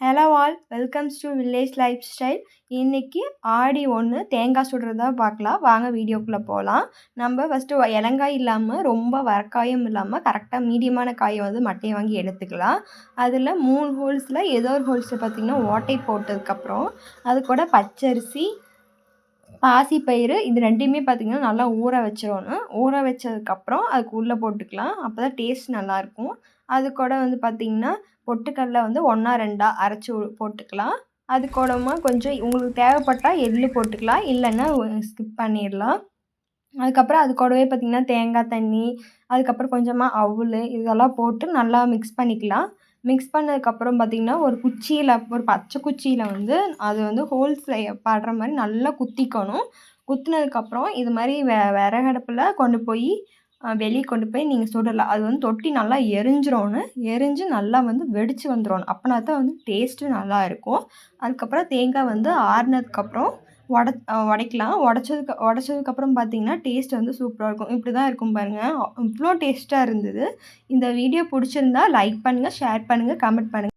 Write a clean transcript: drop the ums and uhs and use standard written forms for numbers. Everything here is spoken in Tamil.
Hello all welcomes to village life style. இன்றைக்கி ஆடி 1 தேங்காய் சுடுறதா பார்க்கலாம். வாங்க வீடியோக்குள்ளே போகலாம். நம்ம ஃபஸ்ட்டு இலங்காய் இல்லாமல் ரொம்ப வரக்காயும் இல்லாமல் கரெக்டாக மீடியமான காயை வந்து மட்டையை வாங்கி எடுத்துக்கலாம். அதில் 3 ஹோல்ஸில் ஏதோ ஒரு ஹோல்ஸில் பார்த்திங்கன்னா ஓட்டை போட்டதுக்கப்புறம் அது கூட பச்சரிசி, பாசிப்பயிறு இது ரெண்டையுமே பார்த்திங்கன்னா நல்லா ஊற வச்சிடணும். ஊற வச்சதுக்கப்புறம் அதுக்கு உள்ளே போட்டுக்கலாம். அப்போ தான் டேஸ்ட் நல்லாயிருக்கும். அது கூட வந்து பார்த்திங்கன்னா பொட்டுக்கடலை வந்து 1 2 அரைச்சி போட்டுக்கலாம். அது கூடமா கொஞ்சம் உங்களுக்கு தேவைப்பட்டால் எள்ளு போட்டுக்கலாம், இல்லைன்னா ஸ்கிப் பண்ணிடலாம். அதுக்கப்புறம் அது கூடவே பார்த்திங்கன்னா தேங்காய் தண்ணி, அதுக்கப்புறம் கொஞ்சமாக அவுள் இதெல்லாம் போட்டு நல்லா மிக்ஸ் பண்ணிக்கலாம். மிக்ஸ் பண்ணதுக்கப்புறம் பார்த்திங்கன்னா ஒரு பச்சை குச்சியில் வந்து அது வந்து ஹோல்ஸில் படுற மாதிரி நல்லா குத்திக்கணும். குத்துனதுக்கப்புறம் இது மாதிரி விறகடுப்பில் கொண்டு போய் வெளியே கொண்டு போய் நீங்கள் சுடலாம். அது வந்து தொட்டி நல்லா எரிஞ்சு நல்லா வந்து வெடித்து வந்துடணும். அப்படின்னா தான் வந்து டேஸ்ட்டு நல்லா இருக்கும். அதுக்கப்புறம் தேங்காய் வந்து ஆறுனதுக்கப்புறம் உடைக்கலாம். உடைச்சதுக்கப்புறம் பார்த்தீங்கன்னா டேஸ்ட் வந்து சூப்பராக இருக்கும். இப்படி தான் இருக்கும் பாருங்கள். இவ்வளோ டேஸ்ட்டாக இருந்தது. இந்த வீடியோ பிடிச்சிருந்தா லைக் பண்ணுங்கள், ஷேர் பண்ணுங்கள், கமெண்ட் பண்ணுங்கள்.